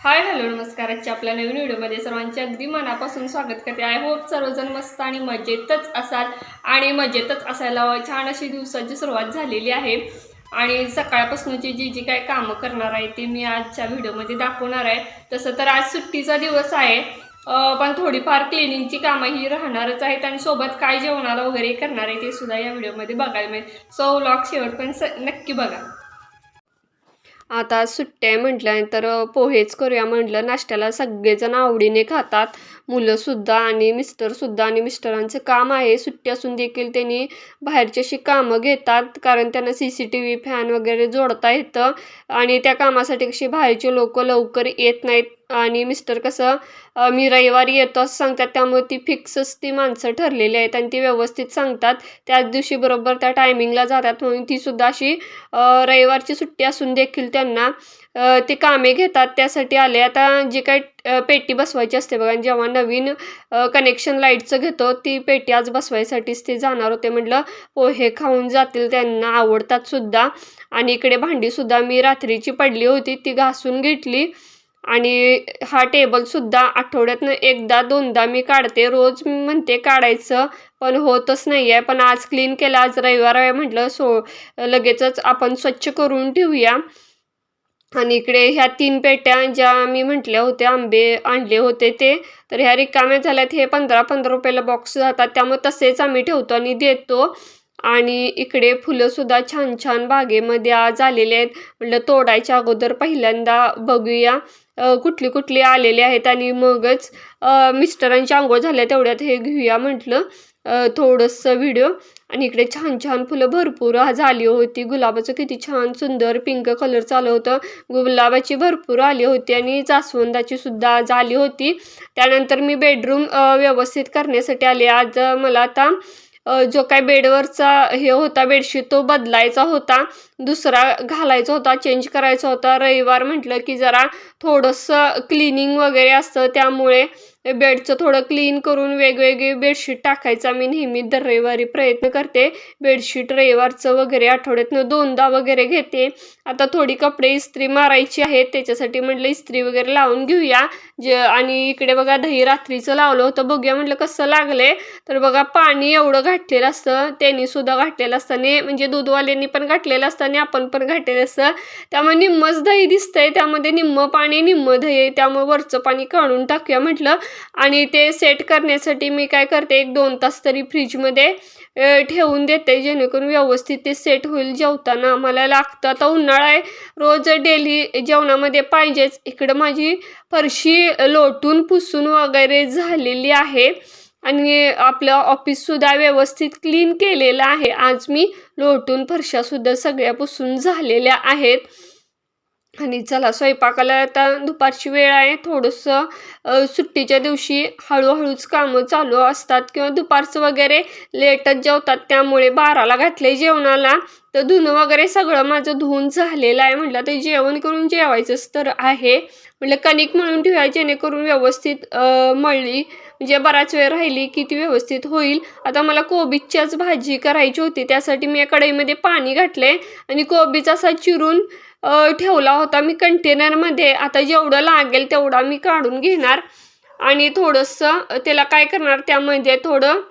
Hi hello नमस्कार. आजच्या आपल्या नवीन व्हिडिओमध्ये सर्वांचे अगदी मनापासून स्वागत करते. आय होप सर्वजण मस्त आणि मजेतच असाल आणि मजेतच असायला छान अशी दिवसाची सुरुवात झालेली आहे. आणि सकाळपासूनची जी काय कामं करणार आहे ती मी आजच्या व्हिडिओमध्ये दाखवणार आहे. तसं तर आज सुट्टीचा दिवस आहे, पण थोडीफार क्लिनिंगची कामं ही राहणारच आहेत आणि सोबत काय जेवणाला वगैरे करणार आहे ते सुद्धा या व्हिडिओमध्ये बघायला मिळेल. सो व्लॉग शेवटपर्यंत नक्की बघा. आता सुट्ट्या म्हटल्यानंतर पोहेच करूया म्हटलं. नाश्त्याला सगळेजण आवडीने खातात, मुलंसुद्धा आणि मिस्टरसुद्धा. आणि मिस्टरांचं काम आहे, सुट्टी असून देखील त्यांनी बाहेरची अशी कामं घेतात, कारण त्यांना CCTV फॅन वगैरे जोडता येतं आणि त्या कामासाठी कशी बाहेरचे लोक लवकर येत नाहीत. आणि मिस्टर कसं मी रविवारी येतो असं सांगतात, त्यामुळे ती फिक्सच ती माणसं ठरलेली आहेत आणि ती व्यवस्थित सांगतात. त्याच दिवशी बरोबर त्या टायमिंगला जातात, म्हणून तीसुद्धा अशी रविवारची सुट्टी असून देखील त्यांना ते कामे घेतात, त्यासाठी आले. आता जी काही पेटी बसवायची असते बघा, जेव्हा नवीन कनेक्शन लाईटचं घेतो ती पेटी आज बसवायसाठीच ते जाणार होते. म्हटलं पोहे खाऊन जातील, त्यांना आवडतात सुद्धा. आणि इकडे भांडीसुद्धा मी रात्रीची पडली होती ती घासून घेतली. आणि हा टेबलसुद्धा आठवड्यातनं एकदा दोनदा मी काढते, रोज म्हणते काढायचं पण होतच नाही आहे. पण आज क्लीन केलं, आज रविवार आहे म्हटलं लगेचच आपण स्वच्छ करून ठेवूया. आणि इकडे ह्या 3 पेट्या ज्या मी म्हटल्या होत्या, आंबे आणले होते ते, तर ह्या रिकाम्या झाल्यात. हे 15-15 रुपयाला बॉक्स जातात, त्यामुळे तसेच आम्ही ठेवतो आणि देतो. आणि इकडे फुलंसुद्धा छान छान बागेमध्ये आज आलेले आहेत. म्हटलं तोडायच्या अगोदर पहिल्यांदा बघूया कुठली कुठली आलेली आहेत आणि मगच मिस्टरांची आंघोळ झाल्या तेवढ्यात हे घेऊया म्हटलं थोडंसं व्हिडिओ. आणि इकडे छान छान फुलं भरपूर झाली होती. गुलाबाचं किती छान सुंदर पिंक कलरचं आलं होतं, गुलाबाची भरपूर आली होती आणि जास्वंदाची सुद्धा आज आली होती. त्यानंतर मी बेडरूम व्यवस्थित करण्यासाठी आले. आज मला आता जो काय बेडवरचा हे होता बेडशीट तो बदलायचा होता, दुसरा घालायचा होता, चेंज करायचा होता. रविवार म्हटलं की जरा थोडंसं क्लिनिंग वगैरे असतं, त्यामुळे बेडचं थोडं क्लीन करून वेगवेगळे बेडशीट टाकायचा मी नेहमी दर रविवारी प्रयत्न करते. बेडशीट रविवारचं वगैरे आठवड्यातनं दोनदा वगैरे घेते. आता थोडी कपडे इस्त्री मारायची आहेत, त्याच्यासाठी म्हटलं इस्त्री वगैरे लावून घेऊया. आणि इकडे बघा दही रात्रीचं लावलं होतं, बघूया म्हटलं कसं लागले. तर बघा पाणी एवढं घातलेलं असतं, त्यांनी सुद्धा घातलेलं असताना, म्हणजे दूधवाल्यांनी पण घातलेलं असतं आणि आपण पण घातलेलं असतं, त्यामुळे निम्मच दही दिसतंय, त्यामध्ये निम्म पाणी निम्म दही आहे. त्यामुळे वरचं पाणी काढून टाकूया म्हटलं. आणि ते सेट करण्यासाठी मी काय करते, 1-2 तास तरी फ्रीजमध्ये ठेवून देते, जेणेकरून व्यवस्थित ते सेट होईल. जेवताना आम्हाला लागतं, आता उन्हाळा आहे, रोज डेली जेवणामध्ये पाहिजेच. इकडं माझी फरशी लोटून पुसून वगैरे झालेली आहे आणि आपलं ऑफिससुद्धा व्यवस्थित क्लीन केलेलं आहे. आज मी लोटून फरशासुद्धा सगळ्या पुसून झालेल्या आहेत. आणि चला स्वयंपाकाला आता दुपारची वेळ आहे, थोडंसं सुट्टीच्या दिवशी हळूहळूच कामं चालू असतात किंवा दुपारचं वगैरे लेटच जेवतात, त्यामुळे 12ला घातले जेवणाला. तर धुणं वगैरे सगळं माझं धुवून झालेलं आहे. म्हटलं ते जेवण करून जेवायचंच तर आहे. म्हटलं कणिक मळून ठेवाय, जेणेकरून व्यवस्थित मळली म्हणजे बराच वेळ राहिली की ती व्यवस्थित होईल. आता मला कोबीच्याच भाजी करायची होती, त्यासाठी मी या कढईमध्ये पाणी घातले आणि कोबीच असा चिरून ठेवला होता मी कंटेनरमध्ये. आता जेवढं लागेल तेवढा मी काढून घेणार आणि थोडंसं त्याला काय करणार, त्यामध्ये थोडं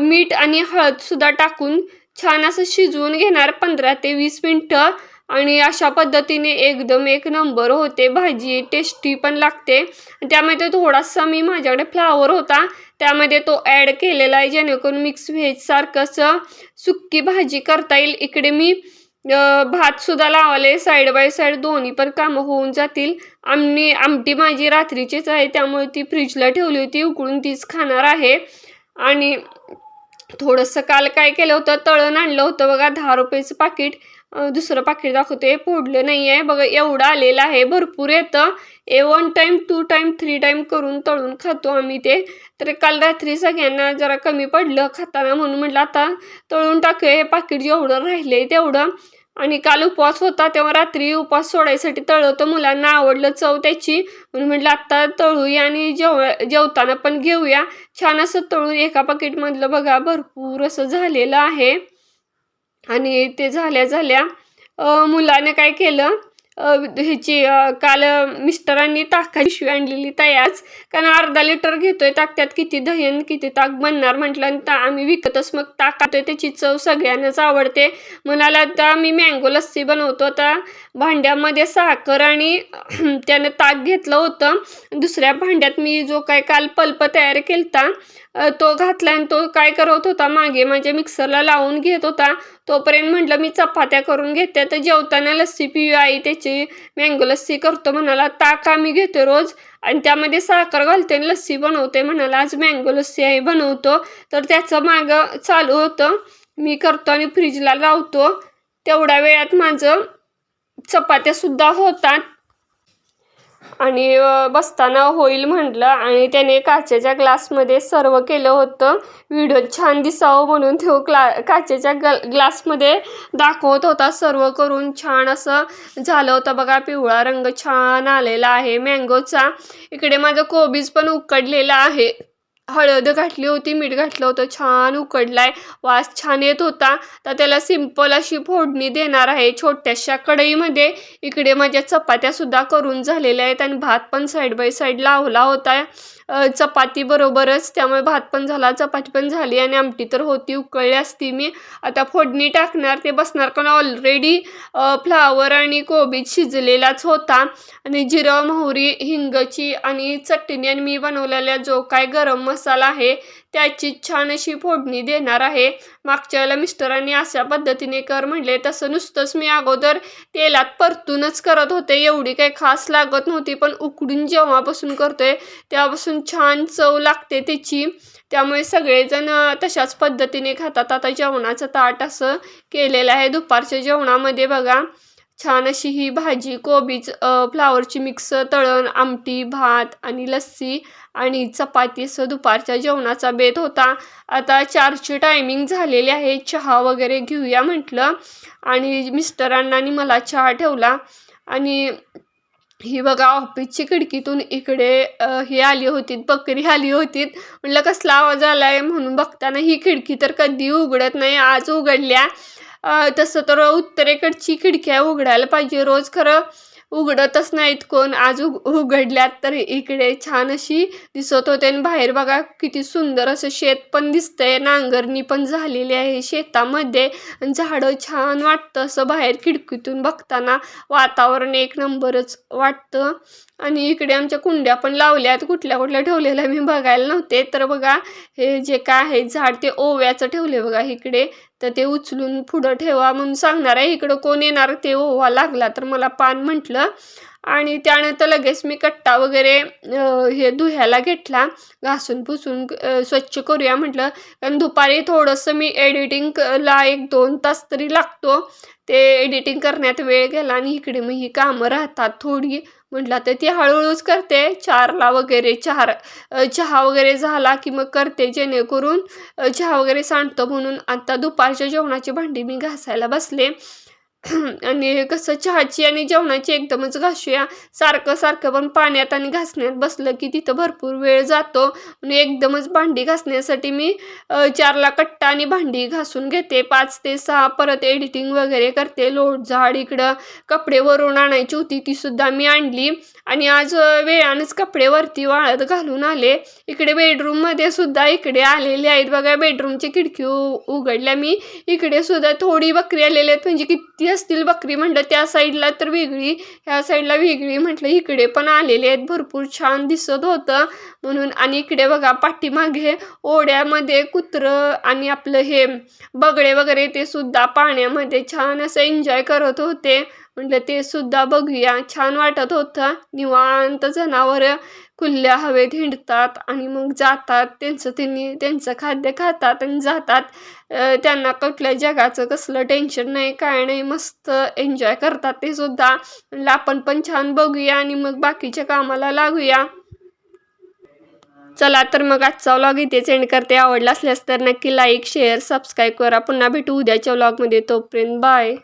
मीठ आणि हळदसुद्धा टाकून छान असं शिजवून घेणार 15 ते 20 मिनटं. आणि अशा पद्धतीने एकदम एक नंबर होते भाजी, टेस्टी पण लागते. त्यामध्ये थोडासा मी माझ्याकडे फ्लावर होता, त्यामध्ये तो ॲड केलेला आहे, जेणेकरून मिक्स व्हेजसारखं असं सुक्की भाजी करता येईल. इकडे मी भातसुद्धा लावले, साईड बाय साईड दोन्ही पण कामं होऊन जातील. आमटी माझी रात्रीचीच आहे, त्यामुळे ती फ्रीजला ठेवली होती, उकळून तीच खाणार आहे. आणि थोडंसं काल काय केलं होतं, तळण आणलं होतं बघा, 10 रुपयाचं पाकिट. दुसरं पाकिट दाखवते, फोडलं नाही आहे बघा, एवढं आलेलं आहे, भरपूर येतं. 1 टाईम 2 टाईम 3 टाईम करून तळून खातो आम्ही ते. तर काल रात्री सगळ्यांना जरा कमी पडलं खाताना, म्हणून म्हटलं आता तळून टाकूया हे पाकिट जेवढं राहिलं तेवढं. आणि काल उपवास होता, तेव्हा रात्री उपवास सोडायसाठी तळलं, मुलांना आवडलं चव त्याची, म्हणून म्हटलं आत्ता तळूया आणि जेवताना पण घेऊया. छान असं तळून एका पाकिटमधलं बघा भरपूर असं झालेलं आहे. आणि ते झाल्या मुलाने काय केलं, काल मिस्टरांनी ताकाची पिशवी आणलेली तयारच, कारण अर्धा लिटर घेतोय ताक, त्यात किती दही आणि किती ताक बनणार म्हटलं, आणि आम्ही विकतच मग ताक आणतोय, त्याची चव सगळ्यांनाच आवडते. म्हणाला आता मी मँगो लस्सी बनवतो. आता भांड्यामध्ये साखर आणि त्यानं ताक घेतलं होतं. दुसऱ्या भांड्यात मी जो काय काल पल्प तयार केलता तो घातला, आणि तो काय करत होता मागे माझ्या मिक्सरला लावून घेत होता. तोपर्यंत म्हटलं मी चपात्या करून घेते, तर जेवताना लस्सी पिऊ आई, त्याची मँगो लस्सी करतो म्हणाला. ताक आम्ही घेतो रोज आणि त्यामध्ये साखर घालते आणि लस्सी बनवते म्हणाला. आज मँगो लस्सी आई बनवतो, तर त्याचं मागं चालू होतं. मी करतो आणि फ्रीजला लावतो. तेवढ्या वेळात माझं चपात्यासुद्धा होतात आणि बसताना होईल म्हटलं, आणि त्याने काचेच्या ग्लासमध्ये सर्व केलं होतं. व्हिडिओ छान दिसावं म्हणून तो काचेच्या ग्लासमध्ये दाखवत होता. सर्व करून छान असं झालं होतं बघा. पिवळा रंग छान आलेला आहे मँगोचा. इकडे माझं कोबीज पण उकडलेलं आहे. हळद घातली होती, मीठ घातलं होतं, छान उकडलाय, वास छान येत होता. तर त्याला सिंपल अशी फोडणी देणार आहे छोट्याशा कढईमध्ये. इकडे माझ्या चपात्यासुद्धा करून झालेल्या आहेत आणि भात पण साईड बाय साईड लावला होता चपाती बरोबरच, त्यामुळे भात पण झाला, चपाती पण झाली आणि आमटी तर होती, उकळली असती मी. आता फोडणी टाकणार, ते बसणार, कारण ऑलरेडी फ्लावर आणि कोबी शिजलेलाच होता. आणि जिरं, मोहरी, हिंगची आणि चटणी आणि मी बनवलेला जो काय गरम मसाला आहे त्याची छान अशी फोडणी देणार आहे. मागच्या वेळेला मिस्टरांनी अशा पद्धतीने कर म्हटले, तसं नुसतंच मी अगोदर तेलात परतूनच करत होते, एवढी काही खास लागत नव्हती. पण उकडून जेव्हापासून करतोय तेव्हापासून छान चव लागते त्याची, त्यामुळे सगळेजण तशाच पद्धतीने खातात. आता जेवणाचं ताट असं केलेलं आहे. दुपारच्या जेवणामध्ये बघा छान अशी ही भाजी, कोबीज, फ्लावरची मिक्स तळण, आमटी, भात आणि लस्सी आणि चपाती असं दुपारच्या जेवणाचा बेत होता. आता 4ची टायमिंग झालेली आहे. चहा वगैरे घेऊया म्हटलं आणि मिस्टरांना आणि मला चहा ठेवला. आणि ही बघा ऑफिसची खिडकीतून इकडे ही आली होती, बकरी आली होती. म्हटलं कसला आवाज आला आहे म्हणून बघताना ही खिडकी तर कधी उघडत नाही, आज उघडल्या. तसं तर उत्तरेकडची खिडक्या उघडायला पाहिजे रोज, खरं उघडतच नाहीत कोण. आज उघडल्यात तर इकडे छान अशी दिसत होते. आणि बाहेर बघा किती सुंदर असं शेत पण दिसतंय, नांगरणी पण झालेली आहे शेतामध्ये, आणि झाडं छान वाटतं असं बाहेर खिडकीतून बघताना. वातावरण एक नंबरच वाटतं. आणि इकडे आमच्या कुंड्या पण लावल्यात, कुठल्या कुठल्या ठेवलेल्या मी बघायला नव्हते. तर बघा हे जे काय आहे झाड ते ओव्याचं ठेवले बघा इकडे, तर ते उचलून पुढं ठेवा म्हणून सांगणार आहे. इकडं कोण येणार ते ओवा लागला तर मला पान म्हटलं. आणि त्यानंतर लगेच मी कट्टा वगैरे हे धुयाला घेतला, घासून पुसून स्वच्छ करूया म्हटलं. कारण दुपारी थोडंसं मी एडिटिंगला 1-2 तास तरी लागतो, ते एडिटिंग करण्यात वेळ गेला. आणि इकडे मग ही कामं राहतात थोडी, म्हटलं तर ती हळूहळूच करते. 4ला वगैरे चहा वगैरे झाला की मग करते, जेणेकरून चहा वगैरे सांडतं म्हणून. आता दुपारच्या जेवणाची भांडी मी घासायला बसले. आणि कसं चहाची आणि जेवणाची एकदमच घासूया, सारखं सारखं पण पाण्यात आणि घासण्यात बसलं की तिथं भरपूर वेळ जातो. आणि एकदमच भांडी घासण्यासाठी मी 4ला कट्टा आणि भांडी घासून घेते, 5 ते 6 परत एडिटिंग वगैरे करते. लोटझाड, इकडं कपडे वरून आणायची होती तीसुद्धा मी आणली. आणि आज वेळानंच कपडे वरती वाळत घालून आले. इकडे बेडरूममध्ये सुद्धा इकडे आलेले आहेत बघा, बेडरूमची खिडकी उघडल्या मी. इकडे सुद्धा थोडी बकरी आलेली आहेत, म्हणजे किती असतील बकरी म्हटलं, त्या साईडला तर वेगळी, ह्या साईडला वेगळी म्हटलं. इकडे पण आलेले आहेत, भरपूर छान दिसत होतं म्हणून. आणि इकडे बघा पाठीमागे ओढ्यामध्ये कुत्रं आणि आपलं हे बगळे वगैरे ते सुद्धा पाण्यामध्ये छान असं एन्जॉय करत होते. म्हटलं ते सुद्धा बघूया, छान वाटत होतं. निवांत जनावरं खुल्या हवेत हिंडतात आणि मग जातात, त्यांचं खाद्य खातात आणि जातात. त्यांना कुठल्या जगाचं कसलं टेन्शन नाही, काय नाही, मस्त एन्जॉय करतात ते सुद्धा. म्हणलं आपण पण छान बघूया आणि मग बाकीच्या कामाला लागूया. चला तर मग आजचा व्लॉग इथेच एंड करते. आवडला असल्यास तर नक्की लाईक, शेअर, सबस्क्राईब करा. पुन्हा भेटू उद्याच्या व्लॉगमध्ये. तोपर्यंत बाय.